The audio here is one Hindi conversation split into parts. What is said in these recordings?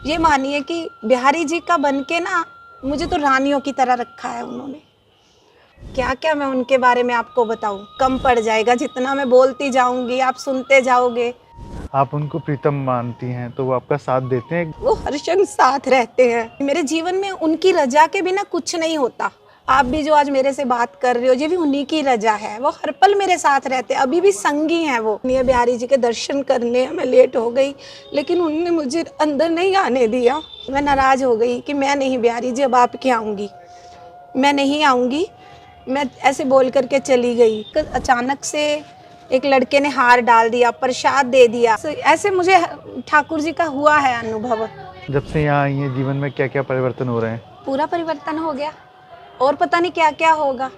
ये मानिए कि बिहारी जी का बन के ना मुझे तो रानियों की तरह रखा है उन्होंने। क्या क्या मैं उनके बारे में आपको बताऊं, कम पड़ जाएगा। जितना मैं बोलती जाऊंगी आप सुनते जाओगे। आप उनको प्रीतम मानती हैं तो वो आपका साथ देते हैं? वो हर क्षण साथ रहते हैं। मेरे जीवन में उनकी रजा के बिना कुछ नहीं होता। आप भी जो आज मेरे से बात कर रहे हो, ये भी उन्हीं की रजा है। वो हर पल मेरे साथ रहते हैं, अभी भी संगी हैं वो। बिहारी जी के दर्शन करने मैं लेट हो गई, लेकिन उन्होंने मुझे अंदर नहीं आने दिया। मैं नाराज हो गई कि मैं नहीं बिहारी जी अब आपके आऊँगी, मैं नहीं आऊँगी। मैं ऐसे बोल करके चली गई। अचानक से एक लड़के ने हार डाल दिया, प्रसाद दे दिया। ऐसे मुझे ठाकुर जी का हुआ है अनुभव। जब से यहाँ आई हैं जीवन में क्या क्या परिवर्तन हो रहे हैं? पूरा परिवर्तन हो गया, और पता नहीं क्या क्या होगा।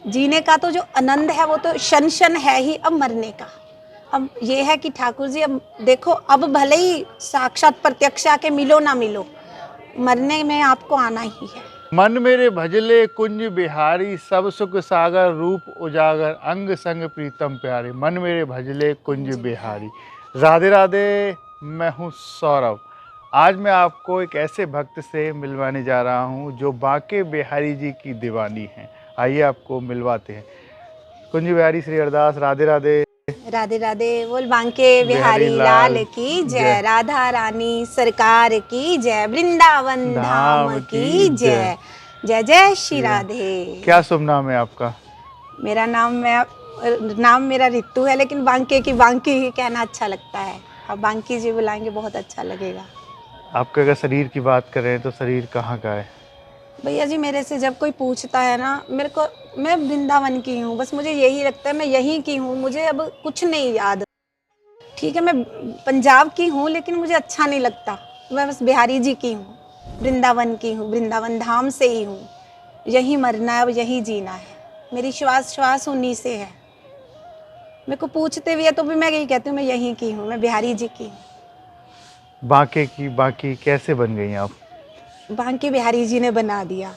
जीने का तो जो आनंद है वो तो क्षण क्षण है ही। अब मरने का अब ये है कि ठाकुर जी अब देखो, अब भले ही साक्षात प्रत्यक्ष आके मिलो ना मिलो, मरने में आपको आना ही है। मन मेरे भजले कुंज बिहारी, सब सुख सागर रूप उजागर, अंग संग प्रीतम प्यारे। मन मेरे भजले कुंज बिहारी। राधे राधे। मैं हूँ सौरभ। आज मैं आपको एक ऐसे भक्त से मिलवाने जा रहा हूँ जो बांके बिहारी जी की दीवानी है। आइए आपको मिलवाते हैं। कुंज बिहारी श्री अरदास। राधे राधे। राधे राधे। बोल बांके बिहारी बिहारी लाल लाल की जय। जय, राधा रानी सरकार की जय, वृंदावन धाम धाम की की जय। जय। जय जय श्री श्री राम। राधे। क्या शुभ नाम है आपका? मेरा नाम मेरा रितु है, लेकिन बांके की बांकी ही कहना अच्छा लगता है। अब बांकी जी बुलाएंगे बहुत अच्छा लगेगा। आपके अगर शरीर की बात करें तो शरीर कहाँ का है? भैया जी, मेरे से जब कोई पूछता है ना, मेरे को, मैं वृंदावन की हूँ, बस मुझे यही लगता है मैं यहीं की हूँ। मुझे अब कुछ नहीं याद। ठीक है, मैं पंजाब की हूँ, लेकिन मुझे अच्छा नहीं लगता। मैं बस बिहारी जी की हूँ, वृंदावन की हूँ, वृंदावन धाम से ही हूँ। यहीं मरना है, अब यहीं जीना है। मेरी श्वास श्वास उन्हीं से है। मेरे को पूछते भी है तो भी मैं यही कहती हूँ, मैं यहीं की हूँ, मैं बिहारी जी की हूँ। बांके की बांकी कैसे बन गई आप? बांके बिहारी जी ने बना दिया।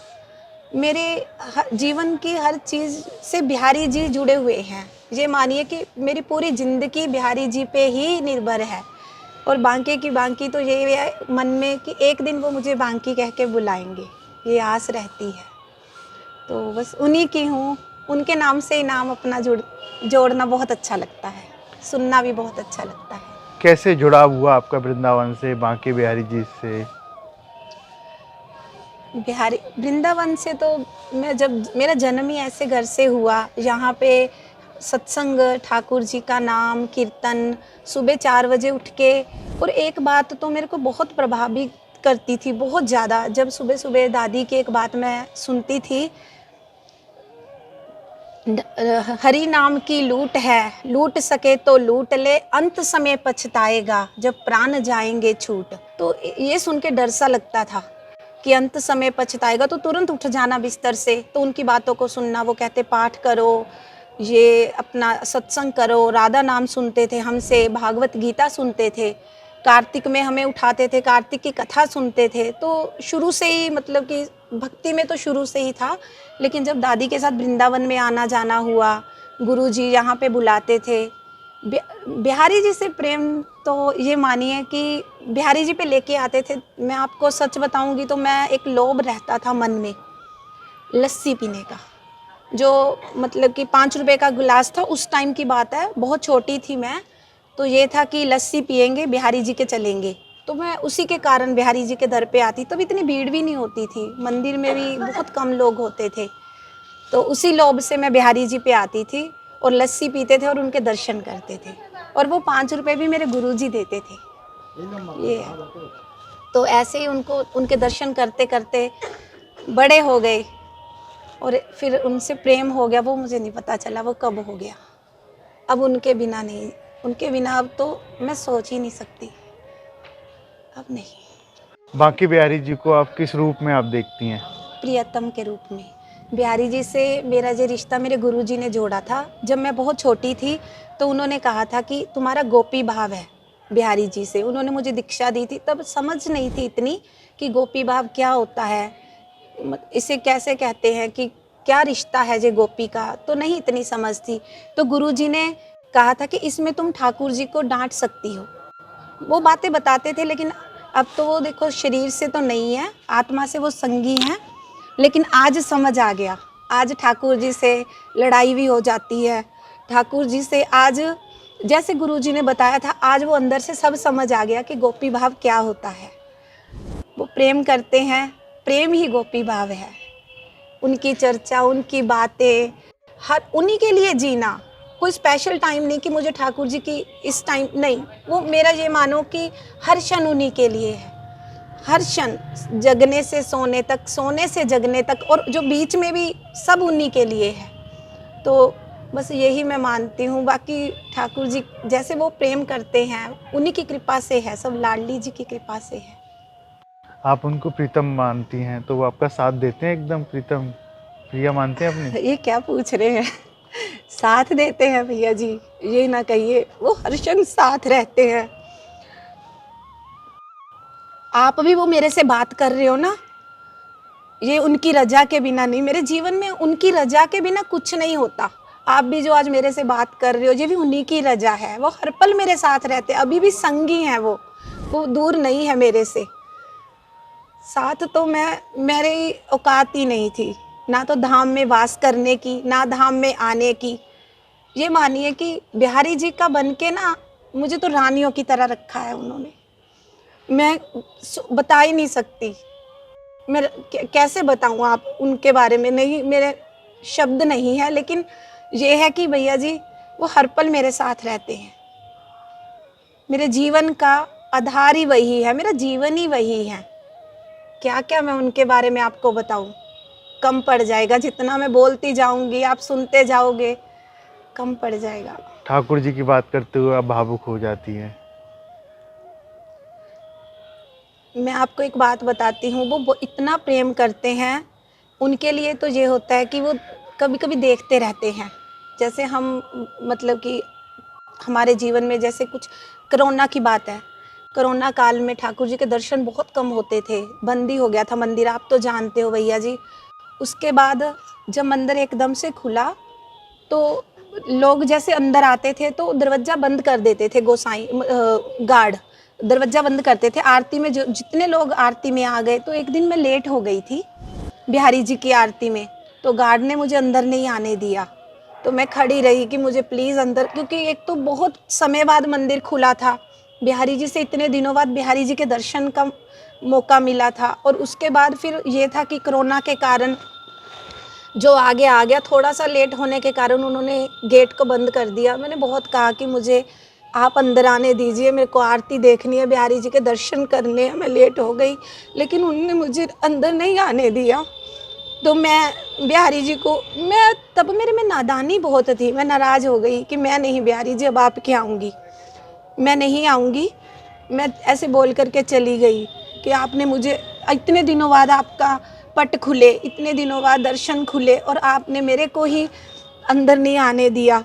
मेरे जीवन की हर चीज़ से बिहारी जी जुड़े हुए हैं। ये मानिए कि मेरी पूरी ज़िंदगी बिहारी जी पे ही निर्भर है। और बांके की बांकी तो ये है मन में कि एक दिन वो मुझे बांकी कह के बुलाएंगे, ये आस रहती है। तो बस उन्हीं की हूँ। उनके नाम से ही नाम अपना जोड़ना बहुत अच्छा लगता है, सुनना भी बहुत अच्छा लगता है। कैसे जुड़ाव हुआ आपका वृंदावन से, बांके बिहारी जी से? बिहारी वृंदावन से तो मैं, जब मेरा जन्म ही ऐसे घर से हुआ, यहाँ पे सत्संग, ठाकुर जी का नाम कीर्तन, सुबह 4 बजे उठ के। और एक बात तो मेरे को बहुत प्रभावित करती थी, बहुत ज़्यादा। जब सुबह सुबह दादी की एक बात मैं सुनती थी, हरि नाम की लूट है, लूट सके तो लूट ले, अंत समय पछताएगा जब प्राण जाएंगे छूट। तो ये सुन के डर सा लगता था कि अंत समय पछताएगा, तो तुरंत उठ जाना बिस्तर से। तो उनकी बातों को सुनना, वो कहते पाठ करो, ये अपना सत्संग करो, राधा नाम सुनते थे हमसे, भागवत गीता सुनते थे, कार्तिक में हमें उठाते थे, कार्तिक की कथा सुनते थे। तो शुरू से ही मतलब कि भक्ति में तो शुरू से ही था। लेकिन जब दादी के साथ वृंदावन में आना जाना हुआ, गुरुजी यहाँ पे बुलाते थे, बिहारी जी से प्रेम तो ये मानिए कि बिहारी जी पे लेके आते थे। मैं आपको सच बताऊंगी तो मैं, एक लोभ रहता था मन में लस्सी पीने का। जो मतलब कि 5 रुपए का गिलास था, उस टाइम की बात है, बहुत छोटी थी मैं। तो ये था कि लस्सी पियेंगे, बिहारी जी के चलेंगे। तो मैं उसी के कारण बिहारी जी के दर पे आती। तब इतनी भीड़ भी नहीं होती थी, मंदिर में भी बहुत कम लोग होते थे। तो उसी लोभ से मैं बिहारी जी पे आती थी और लस्सी पीते थे और उनके दर्शन करते थे। और वो 5 रुपए भी मेरे गुरुजी देते थे। ये है। तो ऐसे ही उनको, उनके दर्शन करते करते बड़े हो गए। और फिर उनसे प्रेम हो गया, वो मुझे नहीं पता चला वो कब हो गया। अब उनके बिना नहीं, उनके बिना अब तो मैं सोच ही नहीं सकती, अब नहीं। बांके बिहारी जी को आप किस रूप में आप देखती हैं? प्रियतम के रूप में। बिहारी जी से मेरा जो रिश्ता मेरे गुरुजी ने जोड़ा था। जब मैं बहुत छोटी थी तो उन्होंने कहा था कि तुम्हारा गोपी भाव है बिहारी जी से। उन्होंने मुझे दीक्षा दी थी, तब समझ नहीं थी इतनी कि गोपी भाव क्या होता है, इसे कैसे कहते हैं, कि क्या रिश्ता है जे गोपी का, तो नहीं इतनी समझ थी। तो गुरुजी ने कहा था कि इसमें तुम ठाकुर जी को डांट सकती हो। वो बातें बताते थे, लेकिन अब तो वो देखो शरीर से तो नहीं है, आत्मा से वो संगी हैं, लेकिन आज समझ आ गया। आज ठाकुर जी से लड़ाई भी हो जाती है, ठाकुर जी से आज जैसे गुरुजी ने बताया था, आज वो अंदर से सब समझ आ गया कि गोपी भाव क्या होता है। वो प्रेम करते हैं, प्रेम ही गोपी भाव है। उनकी चर्चा, उनकी बातें, हर उन्हीं के लिए जीना। कोई स्पेशल टाइम नहीं कि मुझे ठाकुर जी की इस टाइम, नहीं, वो मेरा ये मानो कि हर क्षण उन्हीं के लिए है। हर क्षण, जगने से सोने तक, सोने से जगने तक, और जो बीच में भी सब उन्हीं के लिए है। तो बस यही मैं मानती हूँ। बाकी ठाकुर जी जैसे वो प्रेम करते हैं, उन्हीं की कृपा से है, सब लाडली जी की कृपा से है। आप उनको प्रीतम मानती हैं तो वो आपका साथ देते हैं एकदम प्रीतम, प्रिया मानते हैं अपनी? ये क्या पूछ रहे हैं? साथ देते हैं भैया जी, ये ना कहिए, वो हर क्षण साथ रहते हैं। आप भी वो मेरे से बात कर रहे हो ना, ये उनकी रजा के बिना नहीं, मेरे जीवन में उनकी रजा के बिना कुछ नहीं होता। आप भी जो आज मेरे से बात कर रहे हो, ये भी उन्हीं की रजा है। वो हर पल मेरे साथ रहते, अभी भी संगी हैं वो दूर नहीं है मेरे से। साथ तो मेरी औकात ही नहीं थी, ना तो धाम में वास करने की, ना धाम में आने की। ये मानिए कि बिहारी जी का बन के ना, मुझे तो रानियों की तरह रखा है उन्होंने। मैं बता ही नहीं सकती, मैं कैसे बताऊँ आप उनके बारे में, नहीं, मेरे शब्द नहीं है। लेकिन ये है कि भैया जी वो हर पल मेरे साथ रहते हैं। मेरे जीवन का आधार ही वही है, मेरा जीवन ही वही है। क्या क्या मैं उनके बारे में आपको बताऊँ, कम पड़ जाएगा। जितना मैं बोलती जाऊंगी, आप सुनते जाओगे, कम पड़ जाएगा। ठाकुर जी की बात करते हुए आप भावुक हो जाती हैं। मैं आपको एक बात बताती हूँ, वो इतना प्रेम करते हैं, उनके लिए तो ये होता है कि वो कभी कभी देखते रहते हैं। जैसे हम, मतलब कि हमारे जीवन में जैसे कुछ कोरोना की बात है, कोरोना काल में ठाकुर जी के दर्शन बहुत कम होते थे, बंदी हो गया था मंदिर, आप तो जानते हो भैया जी। उसके बाद जब मंदिर एकदम से खुला, तो लोग जैसे अंदर आते थे तो दरवाज़ा बंद कर देते थे, गोसाई गार्ड दरवाज़ा बंद करते थे। आरती में जो जितने लोग आरती में आ गए, तो एक दिन मैं लेट हो गई थी बिहारी जी की आरती में, तो गार्ड ने मुझे अंदर नहीं आने दिया। तो मैं खड़ी रही कि मुझे प्लीज़ अंदर, क्योंकि एक तो बहुत समय बाद मंदिर खुला था, बिहारी जी से इतने दिनों बाद बिहारी जी के दर्शन का मौका मिला था। और उसके बाद फिर ये था कि कोरोना के कारण जो आगे आ गया, थोड़ा सा लेट होने के कारण उन्होंने गेट को बंद कर दिया। मैंने बहुत कहा कि मुझे आप अंदर आने दीजिए, मेरे को आरती देखनी है, बिहारी जी के दर्शन करने हैं, मैं लेट हो गई, लेकिन उन्होंने मुझे अंदर नहीं आने दिया। तो मैं बिहारी जी को, मैं तब मेरे में नादानी बहुत थी, मैं नाराज़ हो गई कि मैं नहीं बिहारी जी, अब आप क्या आऊँगी, मैं नहीं आऊँगी। मैं ऐसे बोल करके चली गई कि आपने मुझे, इतने दिनों बाद आपका पट खुले, इतने दिनों बाद दर्शन खुले, और आपने मेरे को ही अंदर नहीं आने दिया।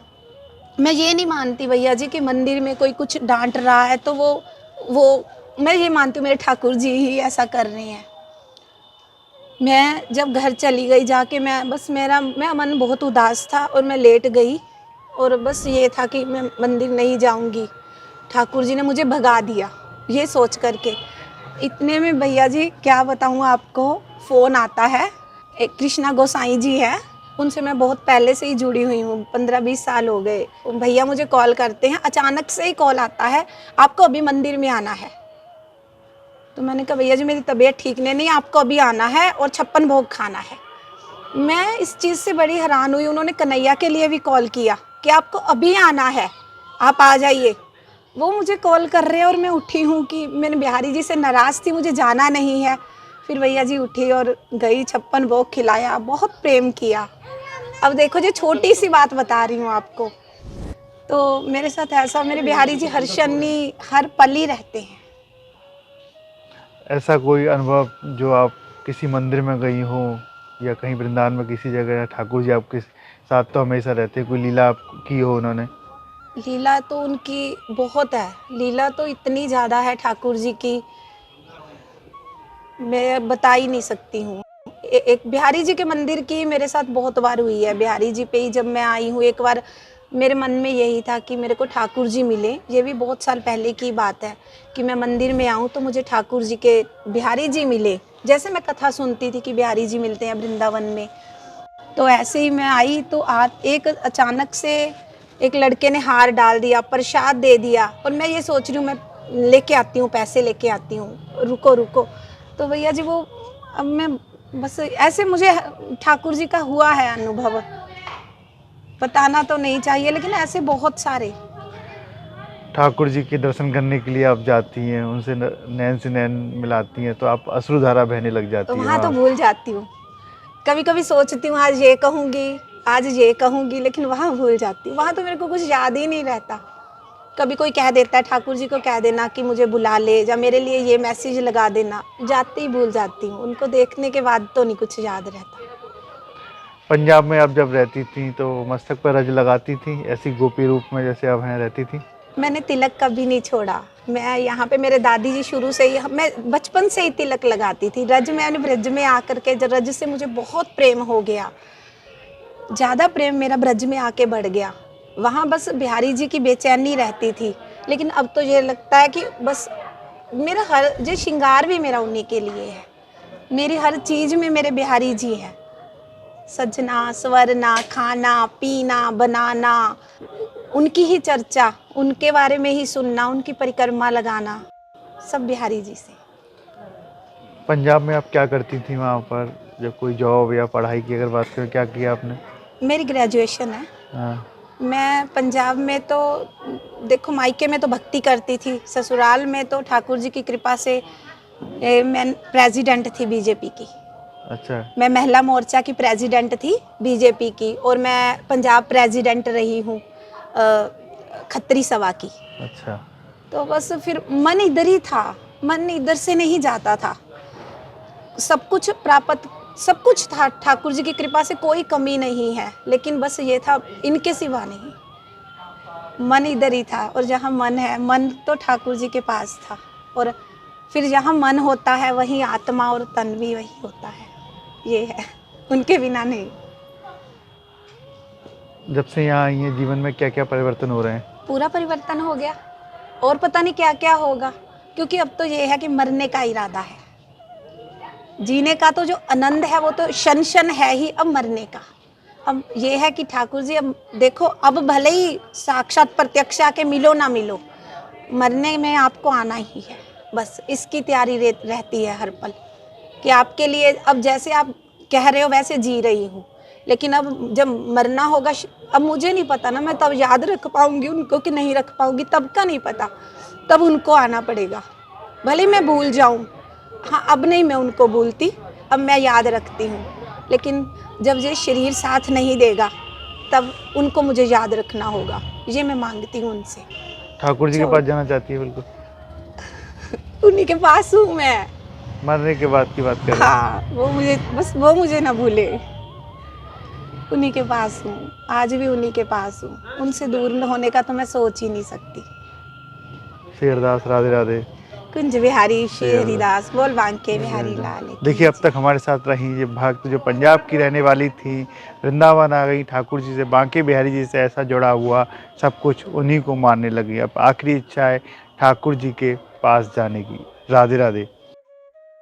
मैं ये नहीं मानती भैया जी कि मंदिर में कोई कुछ डांट रहा है तो वो मैं ये मानती हूँ मेरे ठाकुर जी ही ऐसा कर रहे हैं। मैं जब घर चली गई जाके, मेरा मन बहुत उदास था और मैं लेट गई, और बस ये था कि मैं मंदिर नहीं जाऊंगी। ठाकुर जी ने मुझे भगा दिया ये सोच करके। इतने में भैया जी क्या बताऊँ आपको, फ़ोन आता है, एक कृष्णा गोसाई जी है, उनसे मैं बहुत पहले से ही जुड़ी हुई हूँ, 15-20 साल हो गए। भैया मुझे कॉल करते हैं, अचानक से ही कॉल आता है, आपको अभी मंदिर में आना है। तो मैंने कहा भैया जी मेरी तबीयत ठीक नहीं, आपको अभी आना है और 56 भोग खाना है। मैं इस चीज़ से बड़ी हैरान हुई। उन्होंने कन्हैया के लिए भी कॉल किया कि आपको अभी आना है, आप आ जाइए। वो मुझे कॉल कर रहे हैं और मैं उठी हूँ कि मैंने बिहारी जी से नाराज़ थी, मुझे जाना नहीं है। फिर भैया जी उठी और गई, 56 भोग खिलाया, बहुत प्रेम किया। अब देखो जो छोटी सी बात बता रही हूँ आपको, तो मेरे साथ ऐसा, मेरे बिहारी जी हर शनि हर पल ही रहते हैं। ऐसा कोई अनुभव जो आप किसी मंदिर में गई हो या कहीं वृंदावन में किसी जगह, ठाकुर जी आपके साथ तो हमेशा रहते, कोई लीला आप की हो उन्होंने? लीला तो उनकी बहुत है, लीला तो इतनी ज़्यादा है ठाकुर जी की, मैं बता ही नहीं सकती हूँ। एक बिहारी जी के मंदिर की मेरे साथ बहुत बार हुई है। बिहारी जी पे ही जब मैं आई हूँ, एक बार मेरे मन में यही था कि मेरे को ठाकुर जी मिले। ये भी बहुत साल पहले की बात है कि मैं मंदिर में आऊँ तो मुझे ठाकुर जी के बिहारी जी मिले। जैसे मैं कथा सुनती थी कि बिहारी जी मिलते हैं वृंदावन में, तो ऐसे ही मैं आई तो एक अचानक से एक लड़के ने हार डाल दिया, प्रसाद दे दिया, और मैं ये सोच रही हूँ मैं लेके आती हूँ, पैसे लेके आती हूँ, रुको रुको। तो भैया जी वो अब मैं बस ऐसे मुझे ठाकुर जी का हुआ है अनुभव, बताना तो नहीं चाहिए लेकिन ऐसे बहुत सारे। ठाकुर जी के दर्शन करने के लिए आप जाती हैं, उनसे नैन से नैन मिलाती हैं, तो आप अश्रुधारा बहने लग तो जाती है वहाँ तो वहाँ। भूल जाती हूँ, कभी कभी सोचती हूँ आज ये कहूँगी, आज ये कहूँगी, लेकिन वहाँ भूल जाती हूँ। वहाँ तो मेरे को कुछ याद ही नहीं रहता। कभी कोई कह देता है ठाकुर जी को कह देना कि मुझे बुला ले, या मेरे लिए ये मैसेज लगा देना, जाते ही भूल जाती हूँ। उनको देखने के बाद तो नहीं कुछ याद रहता। पंजाब में आप जब रहती थी तो मस्तक पर रज लगाती थी ऐसी गोपी रूप में जैसे आप यहाँ रहती थी? मैंने तिलक कभी नहीं छोड़ा। मैं यहाँ पे मेरे दादी जी शुरू से ही, मैं बचपन से ही तिलक लगाती थी। रज मैंने ब्रज में आकर के, रज से मुझे बहुत प्रेम हो गया, ज़्यादा प्रेम मेरा ब्रज में आके बढ़ गया। वहाँ बस बिहारी जी की बेचैनी रहती थी, लेकिन अब तो ये लगता है कि बस मेरा हर जो श्रृंगार भी मेरा उन्हीं के लिए है। मेरी हर चीज़ में मेरे बिहारी जी हैं। सजना, संवरना, खाना, पीना, बनाना, उनकी ही चर्चा, उनके बारे में ही सुनना, उनकी परिक्रमा लगाना, सब बिहारी जी से। पंजाब में आप क्या करती थी वहाँ पर, जब कोई जॉब या पढ़ाई की अगर बात करें, क्या किया आपने? मेरी ग्रेजुएशन है। हाँ। मैं पंजाब में तो देखो, मायके में तो भक्ति करती थी, ससुराल में तो ठाकुर जी की कृपा से मैं प्रेसिडेंट थी बीजेपी की। अच्छा। मैं महिला मोर्चा की प्रेसिडेंट थी बीजेपी की, और मैं पंजाब प्रेसिडेंट रही हूँ खत्री सभा की। अच्छा। तो बस फिर मन इधर ही था, मन इधर से नहीं जाता था। सब कुछ प्राप्त, सब कुछ था ठाकुर जी की कृपा से, कोई कमी नहीं है, लेकिन बस ये था इनके सिवा नहीं। मन इधर ही था, और जहाँ मन है, मन तो ठाकुर जी के पास था, और फिर जहाँ मन होता है वहीं आत्मा और तन भी वही होता है। ये है, उनके बिना नहीं। जब से यहाँ आई हैं, जीवन में क्या क्या परिवर्तन हो रहे हैं? पूरा परिवर्तन हो गया, और पता नहीं क्या क्या होगा, क्योंकि अब तो ये है कि मरने का इरादा है। जीने का तो जो आनंद है वो तो क्षण क्षण है ही, अब मरने का। अब ये है कि ठाकुर जी, अब देखो, अब भले ही साक्षात प्रत्यक्ष आके मिलो ना मिलो, मरने में आपको आना ही है। बस इसकी तैयारी रहती है हर पल कि आपके लिए, अब जैसे आप कह रहे हो वैसे जी रही हूँ, लेकिन अब जब मरना होगा, अब मुझे नहीं पता ना मैं तब याद रख पाऊंगी उनको कि नहीं रख पाऊंगी, तब का नहीं पता। तब उनको आना पड़ेगा, भले मैं भूल जाऊँ। हाँ, अब नहीं मैं उनको भूलती, अब मैं याद रखती हूँ, लेकिन जब ये शरीर साथ नहीं देगा तब उनको मुझे याद रखना होगा। ये मैं मांगती हूँ उनसे। ठाकुर जी के पास जाना चाहती है? बिल्कुल। उन्हीं के पास हूँ मैं। मरने के बाद की बात कर रहे हैं? हाँ, वो मुझे, बस वो मुझे ना भूले। उन्हीं के पास हूँ, आज भी उन्हीं के पास हूँ। उनसे दूर होने का तो मैं सोच ही नहीं सकती। शेरदास राधे राधे। कुंज बिहारी श्री हरिदास बोल बांके बिहारी लाल की। देखिए, अब तक हमारे साथ रही ये भक्त जो पंजाब की रहने वाली थी, वृंदावन आ गई, ठाकुर जी से, बांके बिहारी जी से ऐसा जुड़ा हुआ, सब कुछ उन्हीं को मानने लगी। अब आखिरी इच्छा है ठाकुर जी के पास जाने की। राधे राधे।